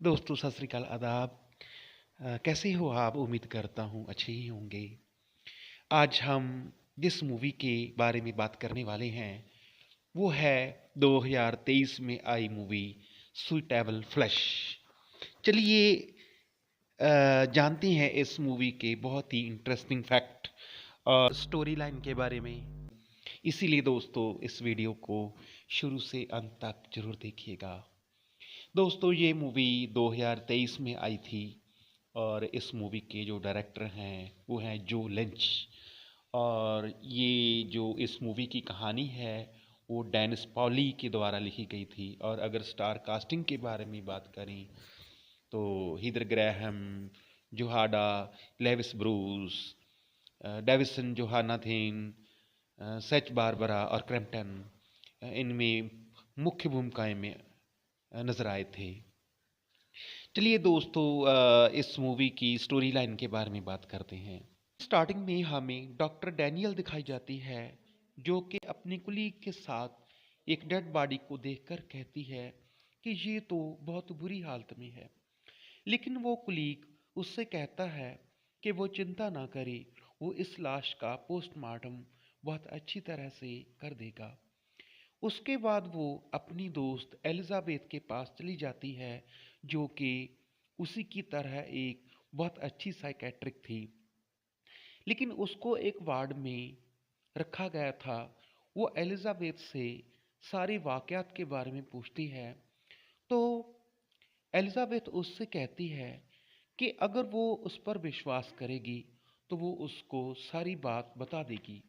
दोस्तों सत श्री अकाल आदाब। कैसे हो आप? उम्मीद करता हूँ अच्छे ही होंगे। आज हम जिस मूवी के बारे में बात करने वाले हैं वो है 2023 में आई मूवी सुइटेबल फ्लैश। चलिए जानते हैं इस मूवी के बहुत ही इंटरेस्टिंग फैक्ट और स्टोरी लाइन के बारे में। इसीलिए दोस्तों इस वीडियो को शुरू से अंत तक जरूर देखिएगा। दोस्तों ये मूवी 2023 में आई थी और इस मूवी के जो डायरेक्टर हैं वो हैं जो लिंच। और ये जो इस मूवी की कहानी है वो डेनिस पॉली के द्वारा लिखी गई थी। और अगर स्टार कास्टिंग के बारे में बात करें तो हीदर ग्रैहम, जोहाडा, लेविस ब्रूस, डेविसन जोहानाथिन, सेच बारबरा और क्रैम्पटन इनमें मुख्य भूमिकाएं में नजर आए थे। चलिए दोस्तों इस मूवी की स्टोरी लाइन के बारे में बात करते हैं। स्टार्टिंग में हमें डॉक्टर डैनियल दिखाई जाती है जो कि अपनी कुलीग के साथ एक डेड बॉडी को देखकर कहती है कि ये तो बहुत बुरी हालत में है। लेकिन वो कुलीग उससे कहता है कि वो चिंता ना करे, वो इस लाश का पोस्टमार्टम बहुत अच्छी तरह से कर देगा। उसके बाद वो अपनी दोस्त एलिजाबेथ के पास चली जाती है जो कि उसी की तरह एक बहुत अच्छी साइकेट्रिक थी। लेकिन उसको एक वार्ड में रखा गया था। वो एलिजाबेथ से सारे वाकयात के बारे में पूछती है तो एलिजाबेथ उससे कहती है कि अगर वो उस पर विश्वास करेगी तो वो उसको सारी बात बता देगी।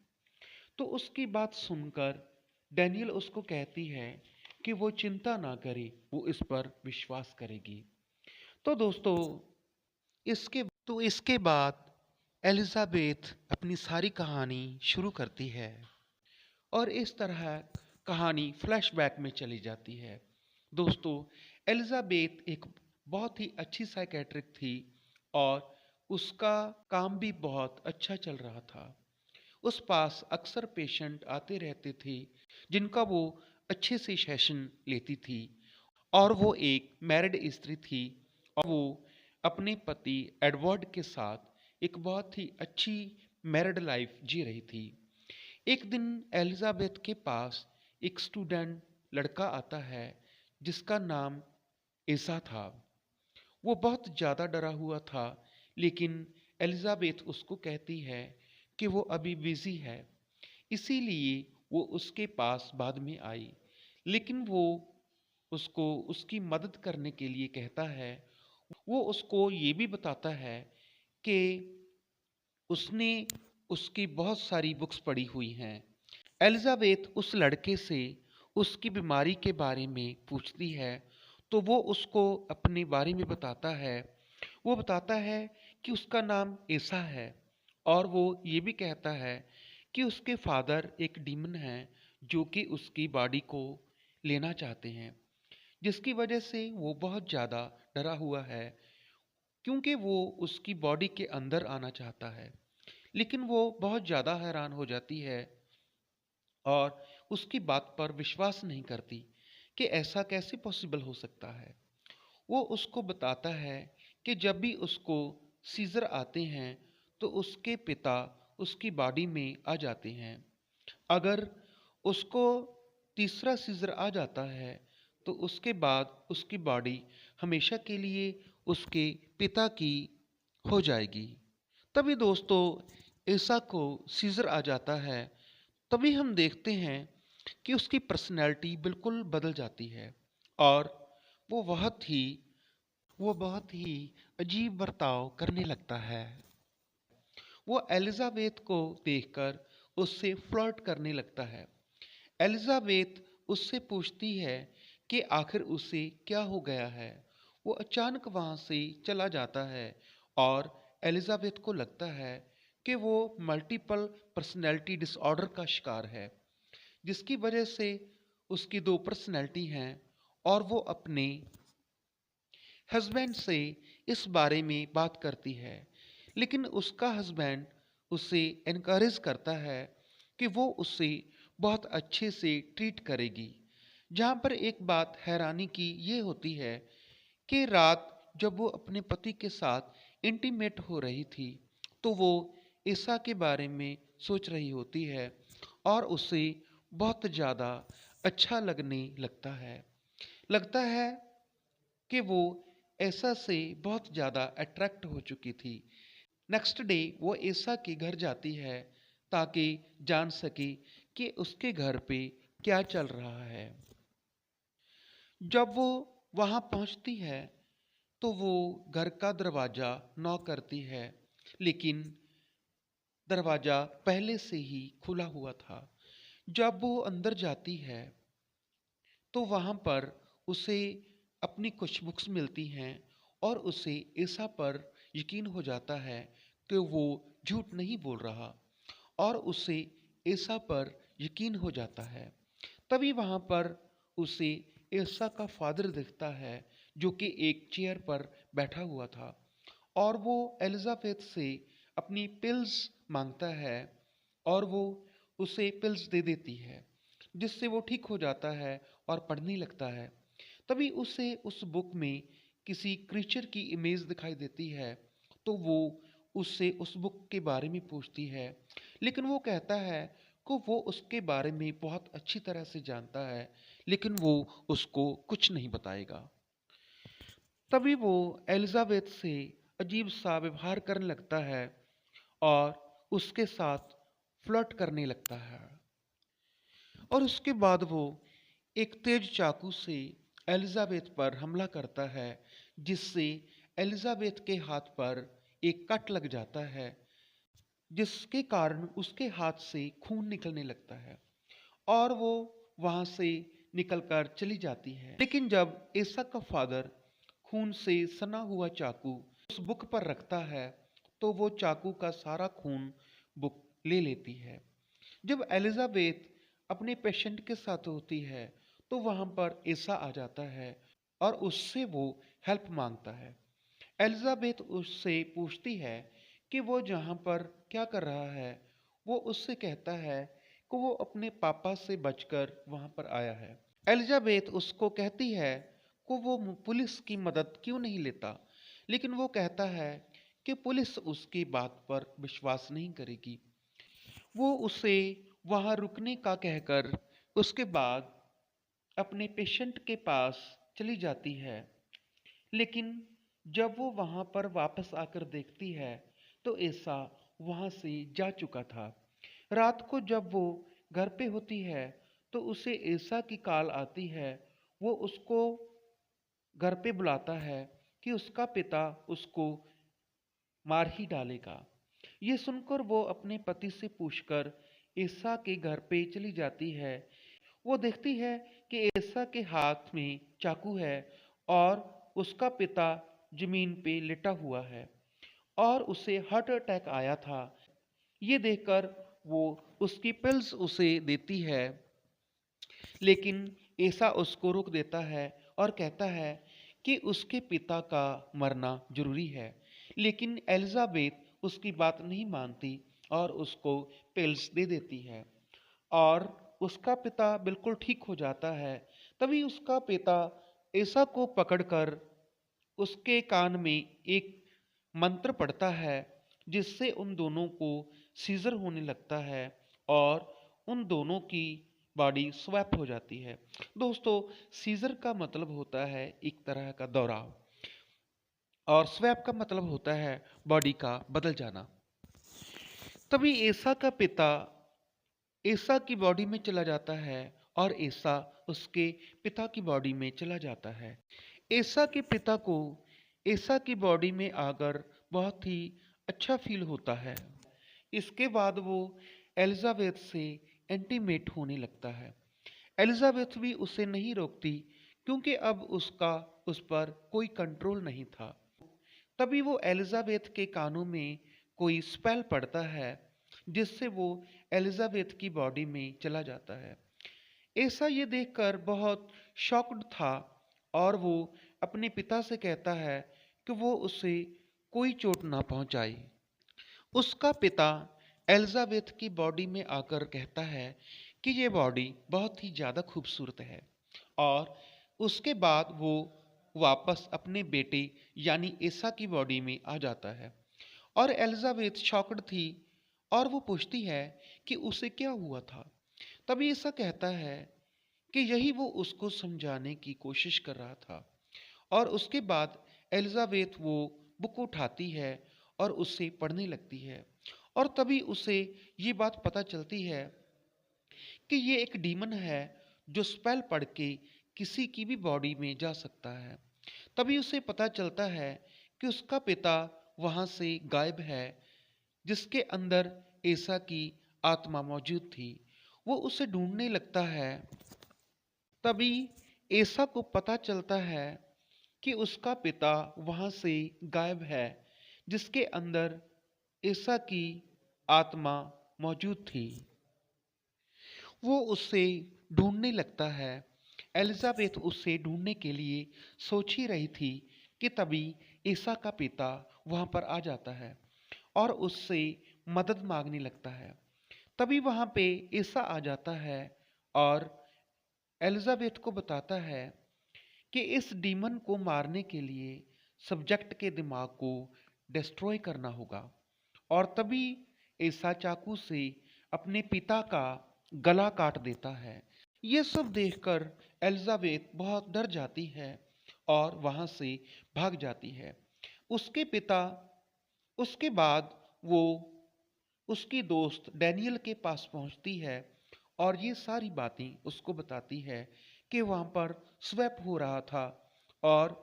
तो उसकी बात सुनकर डैनियल उसको कहती है कि वो चिंता ना करे, वो इस पर विश्वास करेगी। तो दोस्तों इसके बाद एलिजाबेथ अपनी सारी कहानी शुरू करती है और इस तरह कहानी फ्लैशबैक में चली जाती है। दोस्तों एलिजाबेथ एक बहुत ही अच्छी साइकेट्रिक थी और उसका काम भी बहुत अच्छा चल रहा था। उस पास अक्सर पेशेंट आते रहते थे जिनका वो अच्छे से सेशन लेती थी। और वो एक मैरिड स्त्री थी और वो अपने पति एडवर्ड के साथ एक बहुत ही अच्छी मैरिड लाइफ जी रही थी। एक दिन एलिजाबेथ के पास एक स्टूडेंट लड़का आता है जिसका नाम एसा था। वो बहुत ज़्यादा डरा हुआ था, लेकिन एलिजाबेथ उसको कहती है कि वो अभी बिजी है, इसीलिए वो उसके पास बाद में आई। लेकिन वो उसको उसकी मदद करने के लिए कहता है। वो उसको ये भी बताता है कि उसने उसकी बहुत सारी बुक्स पढ़ी हुई हैं। एलिजाबेथ उस लड़के से उसकी बीमारी के बारे में पूछती है तो वो उसको अपने बारे में बताता है। वो बताता है कि उसका नाम ऐसा है और वो ये भी कहता है कि उसके फादर एक डीमन है जो कि उसकी बॉडी को लेना चाहते हैं, जिसकी वजह से वो बहुत ज़्यादा डरा हुआ है क्योंकि वो उसकी बॉडी के अंदर आना चाहता है। लेकिन वो बहुत ज़्यादा हैरान हो जाती है और उसकी बात पर विश्वास नहीं करती कि ऐसा कैसे पॉसिबल हो सकता है। वो उसको बताता है कि जब भी उसको सीजर आते हैं तो उसके पिता उसकी बॉडी में आ जाते हैं। अगर उसको तीसरा सीजर आ जाता है तो उसके बाद उसकी बॉडी हमेशा के लिए उसके पिता की हो जाएगी। तभी दोस्तों ऐसा को सीजर आ जाता है। तभी हम देखते हैं कि उसकी पर्सनैलिटी बिल्कुल बदल जाती है और वो बहुत ही अजीब बर्ताव करने लगता है। वो एलिजाबेथ को देखकर उससे फ्लर्ट करने लगता है। एलिजाबेथ उससे पूछती है कि आखिर उसे क्या हो गया है। वो अचानक वहाँ से चला जाता है और एलिजाबेथ को लगता है कि वो मल्टीपल पर्सनैलिटी डिसऑर्डर का शिकार है, जिसकी वजह से उसकी दो पर्सनैलिटी हैं। और वो अपने हस्बैंड से इस बारे में बात करती है, लेकिन उसका हस्बैंड उसे इनकरेज करता है कि वो उसे बहुत अच्छे से ट्रीट करेगी। जहाँ पर एक बात हैरानी की ये होती है कि रात जब वो अपने पति के साथ इंटीमेट हो रही थी तो वो ईसा के बारे में सोच रही होती है और उसे बहुत ज़्यादा अच्छा लगने लगता है कि वो ईसा से बहुत ज़्यादा अट्रैक्ट हो चुकी थी। नेक्स्ट डे वो ईसा के घर जाती है ताकि जान सके कि उसके घर पे क्या चल रहा है। जब वो वहाँ पहुँचती है तो वो घर का दरवाज़ा नॉक करती है, लेकिन दरवाज़ा पहले से ही खुला हुआ था। जब वो अंदर जाती है तो वहाँ पर उसे अपनी कुछ बुक्स मिलती हैं और उसे ईसा पर यकीन हो जाता है कि वो झूठ नहीं बोल रहा और उसे ईसा पर यकीन हो जाता है। तभी वहाँ पर उसे ईसा का फादर दिखता है जो कि एक चेयर पर बैठा हुआ था और वो एलिजाबेथ से अपनी पिल्स मांगता है और वो उसे पिल्स दे देती है जिससे वो ठीक हो जाता है और पढ़ने लगता है। तभी उसे उस बुक में किसी क्रीचर की इमेज दिखाई देती है तो वो उससे उस बुक के बारे में पूछती है, लेकिन वो कहता है कि वो उसके बारे में बहुत अच्छी तरह से जानता है लेकिन वो उसको कुछ नहीं बताएगा। तभी वो एलिजाबेथ से अजीब सा व्यवहार करने लगता है और उसके साथ फ्लर्ट करने लगता है और उसके बाद वो एक तेज चाकू से एलिजाबेथ पर हमला करता है जिससे एलिजाबेथ के हाथ पर एक कट लग जाता है जिसके कारण उसके हाथ से खून निकलने लगता है और वो वहां से निकलकर चली जाती है। लेकिन जब ईसा का फादर खून से सना हुआ चाकू उस बुक पर रखता है तो वो चाकू का सारा खून बुक ले लेती है। जब एलिजाबेथ अपने पेशेंट के साथ होती है तो वहां पर ईसा आ जाता है और उससे वो हेल्प मांगता है। एलिजाबेथ उससे पूछती है कि वो जहाँ पर क्या कर रहा है। वो उससे कहता है कि वो अपने पापा से बचकर वहाँ पर आया है। एलिजाबेथ उसको कहती है कि वो पुलिस की मदद क्यों नहीं लेता, लेकिन वो कहता है कि पुलिस उसकी बात पर विश्वास नहीं करेगी। वो उसे वहाँ रुकने का कहकर उसके बाद अपने पेशेंट के पास चली जाती है। लेकिन जब वो वहां पर वापस आकर देखती है तो ऐसा वहां से जा चुका था। रात को जब वो घर पे होती है तो उसे ऐसा की कॉल आती है। वो उसको घर पे बुलाता है कि उसका पिता उसको मार ही डालेगा। ये सुनकर वो अपने पति से पूछकर ईसा के घर पे चली जाती है। वो देखती है कि ईसा के हाथ में चाकू है और उसका पिता जमीन पे लेटा हुआ है और उसे हार्ट अटैक आया था। ये देखकर वो उसकी पिल्स उसे देती है, लेकिन ईसा उसको रोक देता है और कहता है कि उसके पिता का मरना जरूरी है। लेकिन एलिजाबेथ उसकी बात नहीं मानती और उसको पिल्स दे देती है और उसका पिता बिल्कुल ठीक हो जाता है। तभी उसका पिता ईसा को पकड़कर उसके कान में एक मंत्र पढ़ता है जिससे उन दोनों को सीजर होने लगता है और उन दोनों की बॉडी स्वैप हो जाती है। दोस्तों, सीजर का मतलब होता है एक तरह का दौराव और स्वैप का मतलब होता है बॉडी का बदल जाना। तभी ईसा का पिता ईसा की बॉडी में चला जाता है और ईसा उसके पिता की बॉडी में चला जाता है। ईसा के पिता को ईसा की बॉडी में आकर बहुत ही अच्छा फील होता है। इसके बाद वो एलिजाबेथ से इंटीमेट होने लगता है। एलिजाबेथ भी उसे नहीं रोकती क्योंकि अब उसका उस पर कोई कंट्रोल नहीं था। तभी वो एलिजाबेथ के कानों में कोई स्पेल पड़ता है जिससे वो एलिजाबेथ की बॉडी में चला जाता है। ऐसा ये देखकर बहुत शॉक्ड था और वो अपने पिता से कहता है कि वो उसे कोई चोट ना पहुंचाए। उसका पिता एलिजाबेथ की बॉडी में आकर कहता है कि ये बॉडी बहुत ही ज़्यादा खूबसूरत है और उसके बाद वो वापस अपने बेटे यानी एसा की बॉडी में आ जाता है और एलिजाबेथ शॉक्ड थी और वो पूछती है कि उसे क्या हुआ था। तभी एसा कहता है कि यही वो उसको समझाने की कोशिश कर रहा था। और उसके बाद एलिजाबेथ वो बुक उठाती है और उससे पढ़ने लगती है और तभी उसे ये बात पता चलती है कि ये एक डीमन है जो स्पेल पढ़ के किसी की भी बॉडी में जा सकता है। तभी उसे पता चलता है कि उसका पिता वहां से गायब है जिसके अंदर एसा की आत्मा मौजूद थी। वो उसे ढूंढने लगता है। तभी एसा को पता चलता है कि उसका पिता वहां से गायब है जिसके अंदर एसा की आत्मा मौजूद थी। वो उससे ढूंढने लगता है। एलिजाबेथ उससे ढूंढने के लिए सोच ही रही थी कि तभी ईसा का पिता वहां पर आ जाता है और उससे मदद मांगने लगता है। तभी वहां पे ईसा आ जाता है और एलिजाबेथ को बताता है कि इस डीमन को मारने के लिए सब्जेक्ट के दिमाग को डिस्ट्रॉय करना होगा। और तभी ईसा चाकू से अपने पिता का गला काट देता है। ये सब देखकर एलिजाबेथ बहुत डर जाती है और वहां से भाग जाती है। उसके पिता उसके बाद वो उसकी दोस्त डैनियल के पास पहुंचती है और ये सारी बातें उसको बताती है कि वहां पर स्वैप हो रहा था और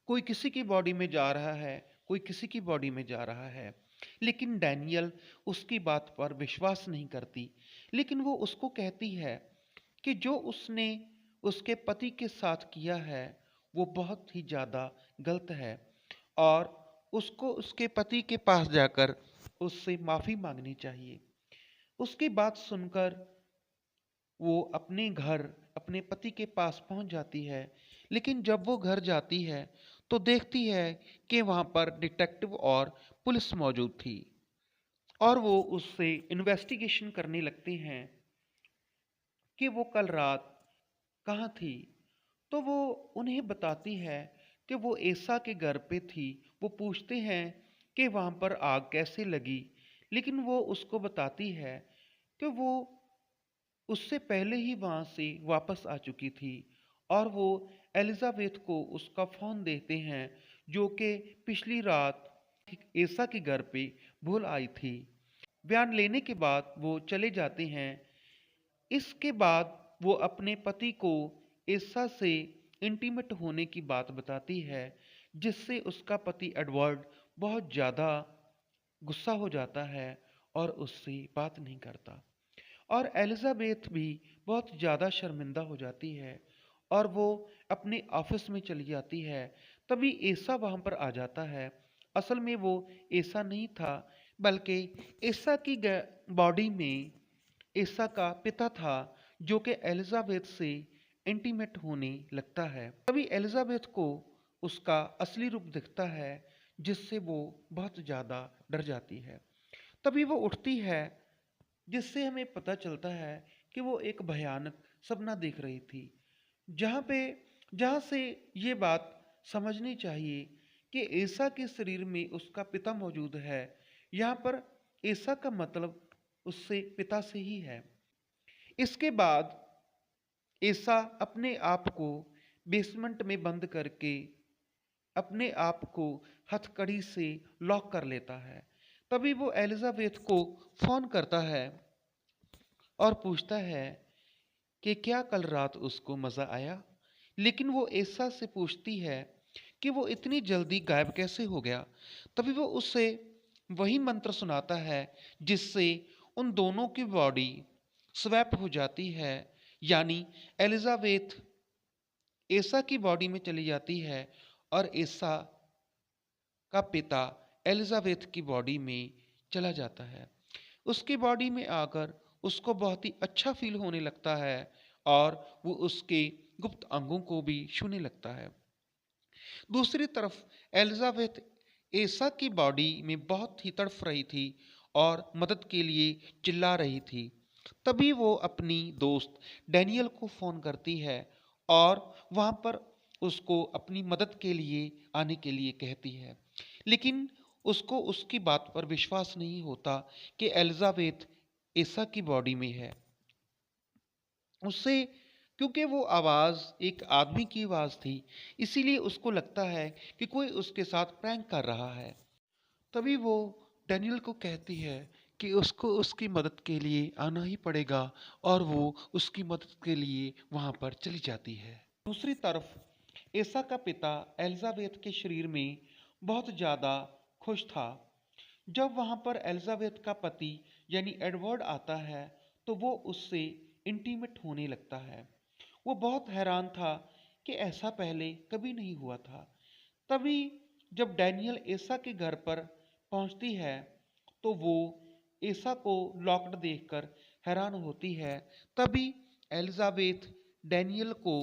कोई किसी की बॉडी में जा रहा है, कोई किसी की बॉडी में जा रहा है। लेकिन डैनियल उसकी बात पर विश्वास नहीं करती। लेकिन वो उसको कहती है कि जो उसने उसके पति के साथ किया है वो बहुत ही ज़्यादा गलत है और उसको उसके पति के पास जाकर उससे माफ़ी मांगनी चाहिए। उसकी बात सुनकर वो अपने घर अपने पति के पास पहुंच जाती है। लेकिन जब वो घर जाती है तो देखती है कि वहां पर डिटेक्टिव और पुलिस मौजूद थी और वो उससे इन्वेस्टिगेशन करने लगते हैं कि वो कल रात कहाँ थी। तो वो उन्हें बताती है कि वो एसा के घर पे थी। वो पूछते हैं कि वहां पर आग कैसे लगी। लेकिन वो उसको बताती है कि वो उससे पहले ही वहां से वापस आ चुकी थी और वो एलिजाबेथ को उसका फोन देते हैं जो कि पिछली रात एसा के घर पे भूल आई थी। बयान लेने के बाद वो चले जाते हैं। इसके बाद वो अपने पति को एसा से इंटीमेट होने की बात बताती है जिससे उसका पति एडवर्ड बहुत ज़्यादा गुस्सा हो जाता है और उससे बात नहीं करता। और एलिजाबेथ भी बहुत ज़्यादा शर्मिंदा हो जाती है और वो अपने ऑफिस में चली जाती है। तभी एसा वहाँ पर आ जाता है। असल में वो एसा नहीं था बल्कि एसा की बॉडी में एसा का पिता था जो कि एलिजाबेथ से इंटीमेट होने लगता है। तभी एलिजाबेथ को उसका असली रूप दिखता है जिससे वो बहुत ज़्यादा डर जाती है। तभी वो उठती है जिससे हमें पता चलता है कि वो एक भयानक सपना देख रही थी जहाँ पे जहाँ से ये बात समझनी चाहिए कि ऐसा के शरीर में उसका पिता मौजूद है। यहाँ पर ऐसा का मतलब उससे पिता से ही है। इसके बाद ऐसा अपने आप को बेसमेंट में बंद करके अपने आप को हथकड़ी से लॉक कर लेता है। तभी वो एलिजाबेथ को फोन करता है और पूछता है कि क्या कल रात उसको मज़ा आया। लेकिन वो ऐसा से पूछती है कि वो इतनी जल्दी गायब कैसे हो गया। तभी वो उससे वही मंत्र सुनाता है जिससे उन दोनों की बॉडी स्वैप हो जाती है। यानी एलिजाबेथ एसा की बॉडी में चली जाती है और एसा का पिता एलिजाबेथ की बॉडी में चला जाता है। उसकी बॉडी में आकर उसको बहुत ही अच्छा फील होने लगता है और वो उसके गुप्त अंगों को भी छूने लगता है। दूसरी तरफ एलिजाबेथ एसा की बॉडी में बहुत ही तड़फ रही थी और मदद के लिए चिल्ला रही थी। तभी वो अपनी दोस्त डैनियल को फोन करती है और वहाँ पर उसको अपनी मदद के लिए आने के लिए कहती है। लेकिन उसको उसकी बात पर विश्वास नहीं होता कि एलिजाबेथ एसा की बॉडी में है। उससे क्योंकि वो आवाज़ एक आदमी की आवाज़ थी, इसीलिए उसको लगता है कि कोई उसके साथ प्रैंक कर रहा है। तभी वो डैनियल को कहती है कि उसको उसकी मदद के लिए आना ही पड़ेगा और वो उसकी मदद के लिए वहाँ पर चली जाती है। दूसरी तरफ एसा का पिता एलिजाबेथ के शरीर में बहुत ज़्यादा खुश था। जब वहाँ पर एलिजाबेथ का पति यानी एडवर्ड आता है तो वो उससे इंटीमेट होने लगता है। वो बहुत हैरान था कि ऐसा पहले कभी नहीं हुआ था। तभी जब डैनियल एसा के घर पर पहुंचती है तो वो एसा को लॉक्ड देखकर हैरान होती है। तभी एलिजाबेथ डैनियल को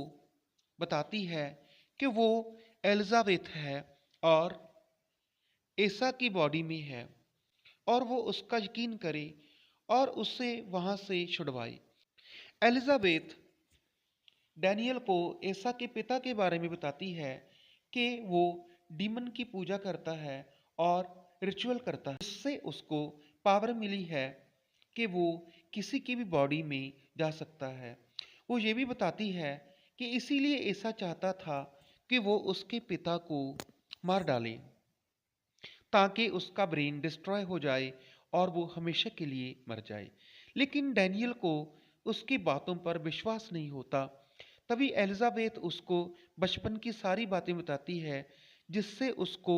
बताती है कि वो एलिजाबेथ है और एसा की बॉडी में है और वो उसका यकीन करे और उससे वहां से छुड़वाए। एलिजाबेथ डैनियल को एसा के पिता के बारे में बताती है कि वो डीमन की पूजा करता है और रिचुअल करता है, जिससे उसको पावर मिली है कि वो किसी की भी बॉडी में जा सकता है। वो ये भी बताती है कि इसीलिए एसा चाहता था कि वो उसके पिता को मार डाले ताकि उसका ब्रेन डिस्ट्रॉय हो जाए और वो हमेशा के लिए मर जाए। लेकिन डैनियल को उसकी बातों पर विश्वास नहीं होता। तभी एलिजाबेथ उसको बचपन की सारी बातें बताती है, जिससे उसको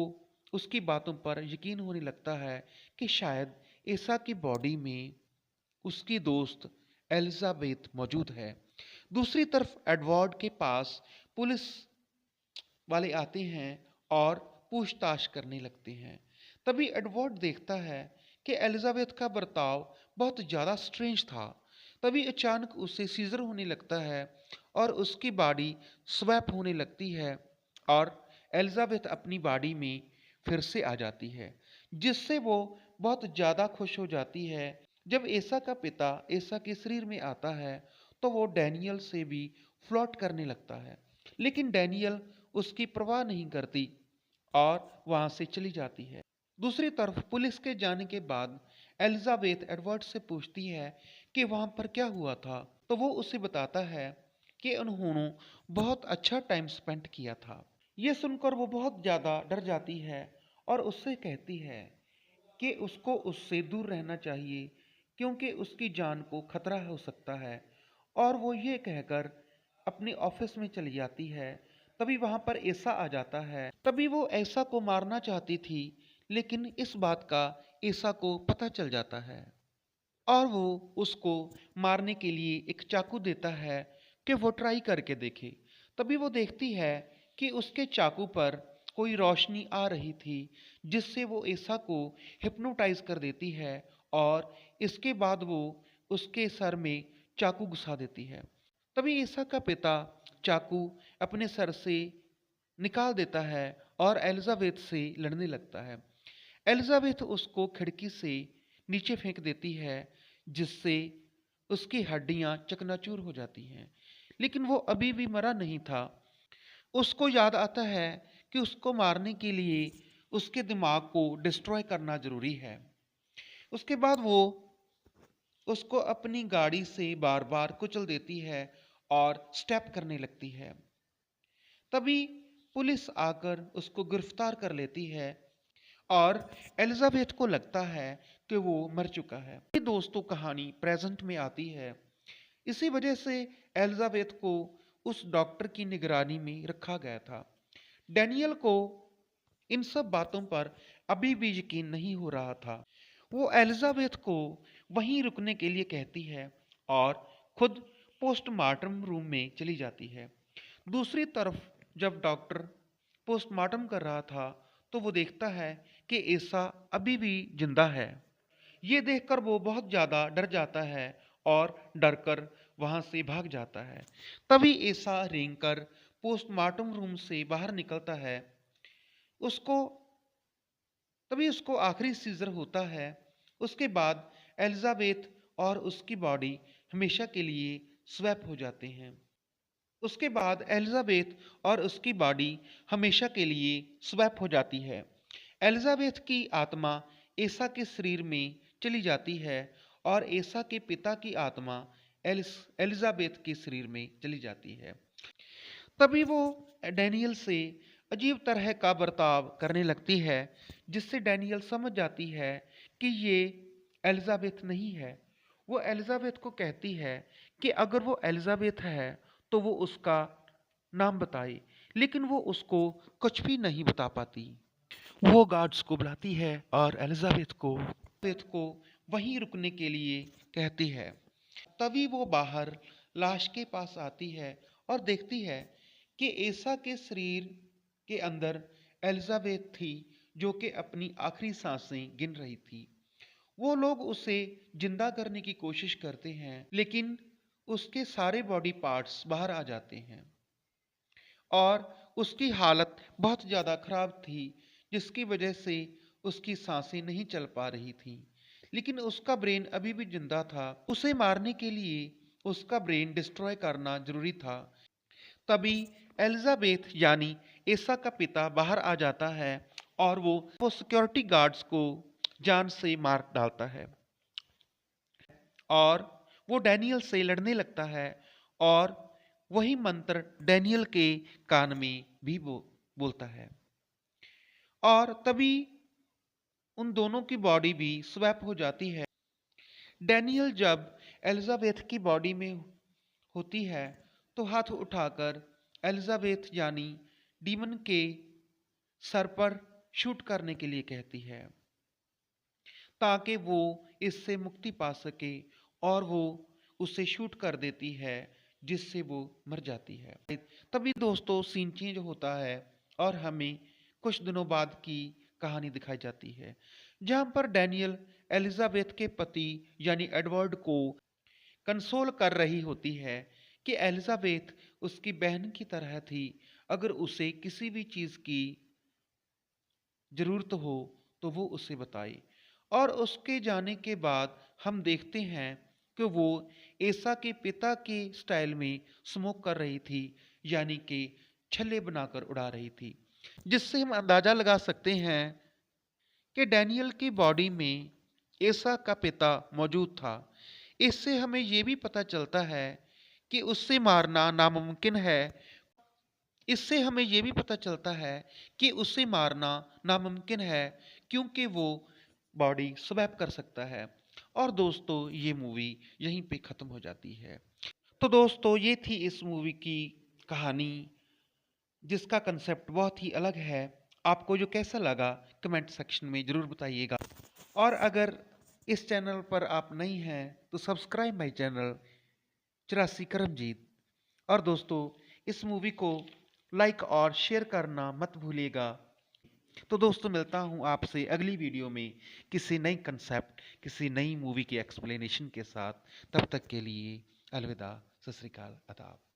उसकी बातों पर यकीन होने लगता है कि शायद एसा की बॉडी में उसकी दोस्त एलिजाबेथ मौजूद है। दूसरी तरफ एडवर्ड के पास पुलिस वाले आते हैं और पूछताछ करने लगते हैं। तभी एडवर्ड देखता है कि एलिजाबेथ का बर्ताव बहुत ज़्यादा स्ट्रेंज था। तभी अचानक उससे सीजर होने लगता है और उसकी बॉडी स्वैप होने लगती है और एलिजाबेथ अपनी बॉडी में फिर से आ जाती है, जिससे वो बहुत ज़्यादा खुश हो जाती है। जब एसा का पिता एसा के शरीर में आता है तो वो डैनियल से भी फ्लर्ट करने लगता है, लेकिन डैनियल उसकी परवाह नहीं करती और वहां से चली जाती है। दूसरी तरफ पुलिस के जाने के बाद एलिजाबेथ एडवर्ड से पूछती है कि वहां पर क्या हुआ था, तो वो उसे बताता है कि उन्होंने बहुत अच्छा टाइम स्पेंड किया था। ये सुनकर वो बहुत ज़्यादा डर जाती है और उससे कहती है कि उसको उससे दूर रहना चाहिए क्योंकि उसकी जान को खतरा हो सकता है। और वो ये कहकर अपने ऑफिस में चली जाती है। तभी वहां पर ऐसा आ जाता है। तभी वो ऐसा को मारना चाहती थी, लेकिन इस बात का ऐसा को पता चल जाता है और वो उसको मारने के लिए एक चाकू देता है कि वो ट्राई करके देखे। तभी वो देखती है कि उसके चाकू पर कोई रोशनी आ रही थी, जिससे वो ईसा को हिप्नोटाइज कर देती है और इसके बाद वो उसके सर में चाकू घुसा देती है। तभी ईसा का पिता चाकू अपने सर से निकाल देता है और एलिजाबेथ से लड़ने लगता है। एलिजाबेथ उसको खिड़की से नीचे फेंक देती है, जिससे उसकी हड्डियां चकनाचूर हो जाती हैं। लेकिन वो अभी भी मरा नहीं था। उसको याद आता है कि उसको मारने के लिए उसके दिमाग को डिस्ट्रॉय करना जरूरी है। उसके बाद वो उसको अपनी गाड़ी से बार बार कुचल देती है और स्टेप करने लगती है। तभी पुलिस आकर उसको गिरफ्तार कर लेती है और एलिजाबेथ को लगता है कि वो मर चुका है। ये दोस्तों कहानी प्रेजेंट में आती है। इसी वजह से एलिजाबेथ को उस डॉक्टर की निगरानी में रखा गया था। डैनियल को इन सब बातों पर अभी भी यकीन नहीं हो रहा था। वो एलिजाबेथ को वहीं रुकने के लिए कहती है और खुद पोस्टमार्टम रूम में चली जाती है। दूसरी तरफ जब डॉक्टर पोस्टमार्टम कर रहा था तो वो देखता है कि ईसा अभी भी जिंदा है। ये देखकर वो बहुत ज़्यादा डर जाता है और डरकर वहां से भाग जाता है। तभी ईसा रेंग कर पोस्टमार्टम रूम से बाहर निकलता है। उसको तभी उसको आखिरी सीजर होता है। उसके बाद एलिजाबेथ और उसकी बॉडी हमेशा के लिए स्वैप हो जाते हैं। उसके बाद एलिजाबेथ और उसकी बॉडी हमेशा के लिए स्वैप हो जाती है। एलिजाबेथ की आत्मा एसा के शरीर में चली जाती है और एसा के पिता की आत्मा एलिजाबेथ के शरीर में चली जाती है। तभी वो डैनियल से अजीब तरह का बर्ताव करने लगती है, जिससे डैनियल समझ जाती है कि ये एलिजाबेथ नहीं है। वो एलिजाबेथ को कहती है कि अगर वो एलिजाबेथ है तो वो उसका नाम बताए, लेकिन वो उसको कुछ भी नहीं बता पाती। वो गार्ड्स को बुलाती है और एलिजाबेथ को वहीं रुकने के लिए कहती है। तभी वो बाहर लाश के पास आती है और देखती है कि एसा के शरीर के अंदर एलिजाबेथ थी, जो कि अपनी आखिरी सांसें गिन रही थी। वो लोग उसे जिंदा करने की कोशिश करते हैं, लेकिन उसके सारे बॉडी पार्ट्स बाहर आ जाते हैं और उसकी हालत बहुत ज़्यादा खराब थी, जिसकी वजह से उसकी सांसें नहीं चल पा रही थी। लेकिन उसका ब्रेन अभी भी जिंदा था। उसे मारने के लिए उसका ब्रेन डिस्ट्रॉय करना जरूरी था। तभी एलिजाबेथ यानी एसा का पिता बाहर आ जाता है और वो सिक्योरिटी गार्ड्स को जान से मार डालता है और वो डैनियल से लड़ने लगता है और वही मंत्र डैनियल के कान में भी बोलता है। और तभी उन दोनों की बॉडी भी स्वैप हो जाती है। डैनियल जब एलिजाबेथ की बॉडी में होती है तो हाथ उठाकर एलिजाबेथ यानी डीमन के सर पर शूट करने के लिए कहती है, ताकि वो इससे मुक्ति पा सके, और वो उसे शूट कर देती है, जिससे वो मर जाती है। तभी दोस्तों सीन चेंज होता है और हमें कुछ दिनों बाद की कहानी दिखाई जाती है, जहां पर डैनियल एलिजाबेथ के पति यानी एडवर्ड को कंसोल कर रही होती है कि एलिजाबेथ उसकी बहन की तरह थी। अगर उसे किसी भी चीज की जरूरत हो तो वो उसे बताए। और उसके जाने के बाद हम देखते हैं कि वो एसा के पिता के स्टाइल में स्मोक कर रही थी, यानी कि छल्ले बनाकर उड़ा रही थी, जिससे हम अंदाजा लगा सकते हैं कि डैनियल की बॉडी में एसा का पिता मौजूद था। इससे हमें यह भी पता चलता है कि उससे मारना नामुमकिन है। इससे हमें यह भी पता चलता है कि उसे मारना नामुमकिन है, क्योंकि वो बॉडी स्वैप कर सकता है। और दोस्तों ये मूवी यहीं पे ख़त्म हो जाती है। तो दोस्तों ये थी इस मूवी की कहानी, जिसका कंसेप्ट बहुत ही अलग है। आपको जो कैसा लगा कमेंट सेक्शन में ज़रूर बताइएगा। और अगर इस चैनल पर आप नहीं हैं तो सब्सक्राइब माई चैनल 84 करमजीत। और दोस्तों इस मूवी को लाइक और शेयर करना मत भूलिएगा। तो दोस्तों मिलता हूँ आपसे अगली वीडियो में किसी नई कंसेप्ट, किसी नई मूवी की एक्सप्लेनेशन के साथ। तब तक के लिए अलविदा, सत श्री अकाल, आदाब।